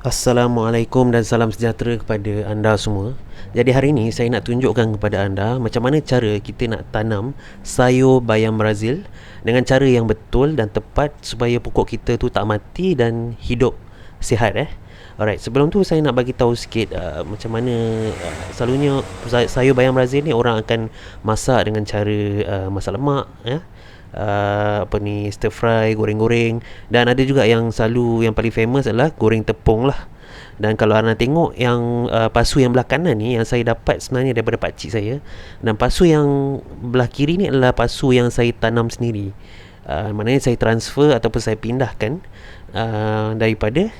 Assalamualaikum dan salam sejahtera kepada anda semua. Jadi hari ini saya nak tunjukkan kepada anda macam mana cara kita nak tanam sayur bayam Brazil dengan cara yang betul dan tepat supaya pokok kita tu tak mati dan hidup sihat. Alright, sebelum tu saya nak bagi tahu sikit macam mana selalunya sayur bayam Brazil ni orang akan masak dengan cara masak lemak apa ni, stir fry, goreng-goreng, dan ada juga yang selalu yang paling famous adalah goreng tepung lah. Dan kalau anda tengok yang pasu yang belah kanan ni yang saya dapat sebenarnya daripada pakcik saya, dan pasu yang belah kiri ni adalah pasu yang saya tanam sendiri. Maknanya saya transfer ataupun saya pindahkan daripada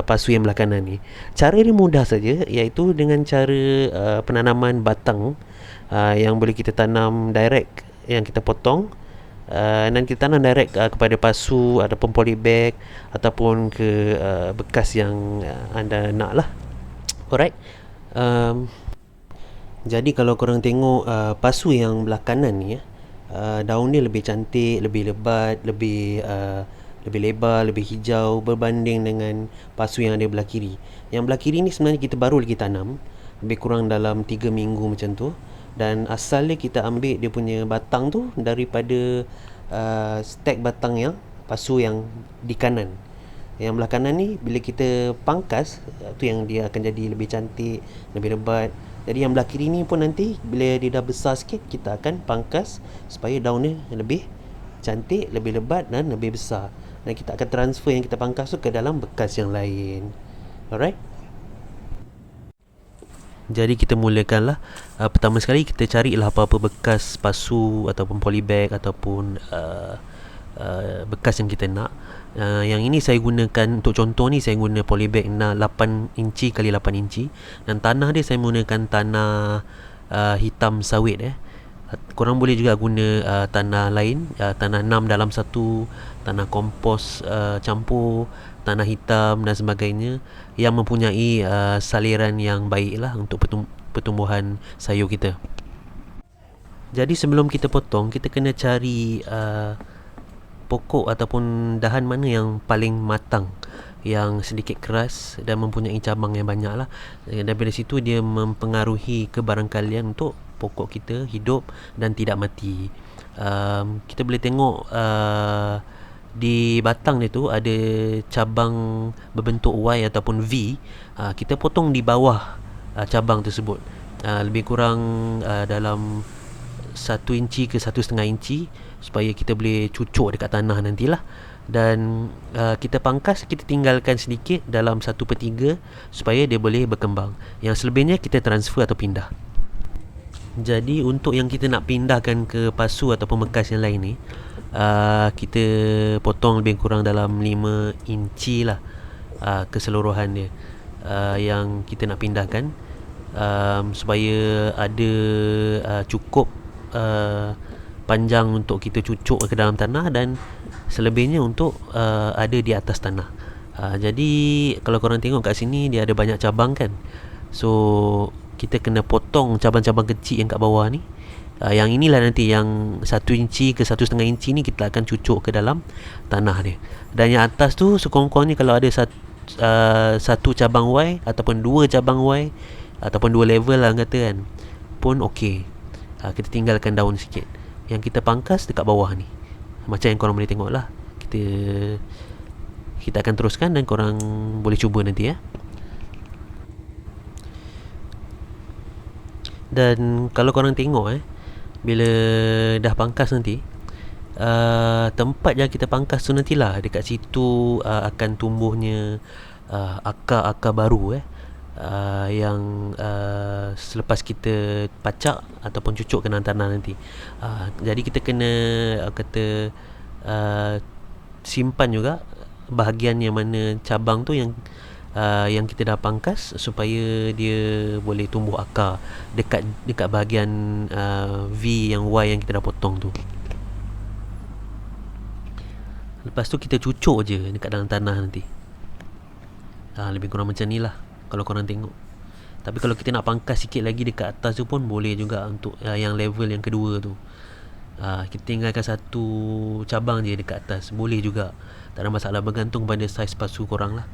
pasu yang belah kanan ni. Cara dia mudah saja, iaitu dengan cara penanaman batang yang boleh kita tanam direct, yang kita potong dan kita tanam direct kepada pasu ataupun polybag ataupun ke bekas yang anda nak lah. Alright. Jadi kalau korang tengok pasu yang belah kanan ni daun dia lebih cantik, lebih lebat, lebih lebar, lebih hijau berbanding dengan pasu yang ada belah kiri. Yang belah kiri ni sebenarnya kita baru lagi tanam, lebih kurang dalam 3 minggu macam tu. Dan asalnya kita ambil dia punya batang tu daripada stek batang yang pasu yang di kanan. Yang belah kanan ni bila kita pangkas tu yang dia akan jadi lebih cantik, lebih lebat. Jadi yang belah kiri ni pun nanti bila dia dah besar sikit, kita akan pangkas supaya daun dia lebih cantik, lebih lebat dan lebih besar. Dan kita akan transfer yang kita pangkas tu ke dalam bekas yang lain. Alright. Jadi kita mulakanlah. Pertama sekali kita carilah apa-apa bekas pasu ataupun polybag ataupun bekas yang kita nak. Yang ini saya gunakan untuk contoh ni, saya guna polybag 8 inci kali 8 inci, dan tanah dia saya menggunakan tanah hitam sawit. Korang boleh juga guna tanah lain, tanah 6 dalam 1, tanah kompos campur, tanah hitam dan sebagainya, yang mempunyai saliran yang baik lah untuk pertumbuhan sayur kita. Jadi sebelum kita potong, kita kena cari pokok ataupun dahan mana yang paling matang, yang sedikit keras dan mempunyai cabang yang banyak lah. Daripada situ dia mempengaruhi kebarangkalian untuk pokok kita hidup dan tidak mati. Kita boleh tengok di batang dia tu ada cabang berbentuk Y ataupun V. Kita potong di bawah cabang tersebut, lebih kurang dalam 1 inci ke 1,5 inci, supaya kita boleh cucuk dekat tanah nantilah. Dan kita pangkas, kita tinggalkan sedikit dalam 1/3 supaya dia boleh berkembang. Yang selebihnya kita transfer atau pindah. Jadi untuk yang kita nak pindahkan ke pasu ataupun bekas yang lain ni, kita potong lebih kurang dalam 5 inci lah keseluruhan dia, yang kita nak pindahkan, supaya ada cukup panjang untuk kita cucuk ke dalam tanah, dan selebihnya untuk ada di atas tanah. Jadi kalau korang tengok kat sini dia ada banyak cabang kan, so kita kena potong cabang-cabang kecil yang kat bawah ni. Yang inilah nanti yang 1 inci ke 1,5 inci ni kita akan cucuk ke dalam tanah dia. Dan yang atas tu sekurang-kurangnya kalau ada satu cabang Y ataupun 2 cabang Y ataupun 2 level lah kata kan, pun okey. Kita tinggalkan daun sikit. Yang kita pangkas dekat bawah ni, macam yang korang boleh tengok lah. Kita akan teruskan dan korang boleh cuba nanti. Dan kalau korang tengok bila dah pangkas nanti, tempat yang kita pangkas tu nantilah dekat situ akan tumbuhnya akar-akar baru yang selepas kita pacak ataupun cucuk ke dalam tanah nanti. Jadi kita kena simpan juga bahagian yang mana cabang tu yang kita dah pangkas, supaya dia boleh tumbuh akar dekat bahagian V yang Y yang kita dah potong tu. Lepas tu kita cucuk je dekat dalam tanah nanti. Lebih kurang macam ni lah kalau korang tengok. Tapi kalau kita nak pangkas sikit lagi dekat atas tu pun boleh juga untuk yang level yang kedua tu. Kita tinggalkan satu cabang je dekat atas, boleh juga, tak ada masalah, bergantung pada saiz pasu korang lah.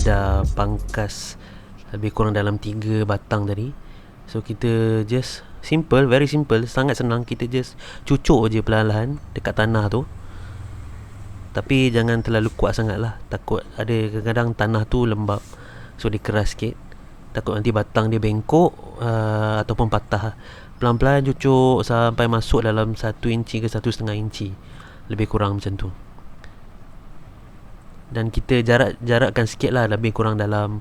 dah pangkas lebih kurang dalam 3 batang tadi. So kita just simple, very simple, sangat senang. Kita just cucuk je perlahan-lahan dekat tanah tu. Tapi jangan terlalu kuat sangat lah, takut ada kadang-kadang tanah tu lembab, so dia keras sikit. Takut nanti batang dia bengkok ataupun patah. Pelan-pelan cucuk sampai masuk dalam 1 inci ke 1,5 inci, lebih kurang macam tu. Dan kita jarakkan sikit lah, lebih kurang dalam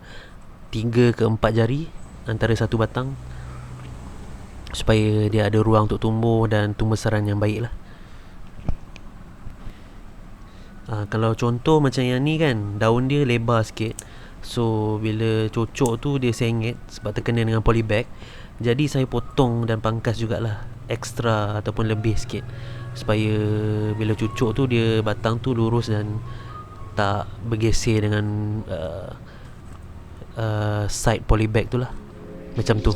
3 ke 4 jari antara satu batang, supaya dia ada ruang untuk tumbuh dan tumbesaran yang baik lah. Kalau contoh macam yang ni kan, daun dia lebar sikit, so bila cocok tu dia sengit sebab terkena dengan polybag. Jadi saya potong dan pangkas jugalah ekstra ataupun lebih sikit, supaya bila cucuk tu dia batang tu lurus dan tak bergeser dengan side polybag tu lah. Macam tu.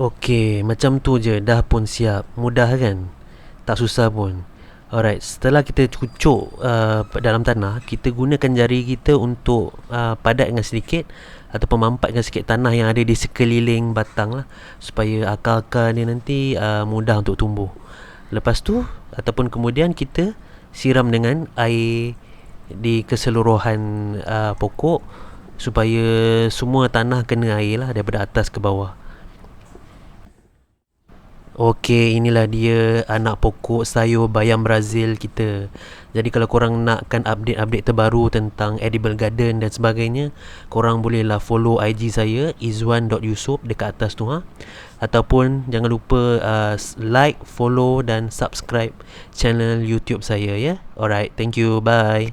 Okey, macam tu je, dah pun siap. Mudah kan? Tak susah pun. Alright, setelah kita cucuk dalam tanah, kita gunakan jari kita untuk padatkan sedikit ataupun mampatkan sikit tanah yang ada di sekeliling batang lah, supaya akar-akar dia nanti mudah untuk tumbuh. Lepas tu ataupun kemudian kita siram dengan air di keseluruhan pokok, supaya semua tanah kena air lah daripada atas ke bawah. Okey, inilah dia anak pokok sayur bayam Brazil kita. Jadi kalau korang nakkan update-update terbaru tentang edible garden dan sebagainya, korang bolehlah follow IG saya, izwan.yusof, dekat atas tu Ataupun jangan lupa like, follow dan subscribe channel YouTube saya ya. Alright, thank you, bye.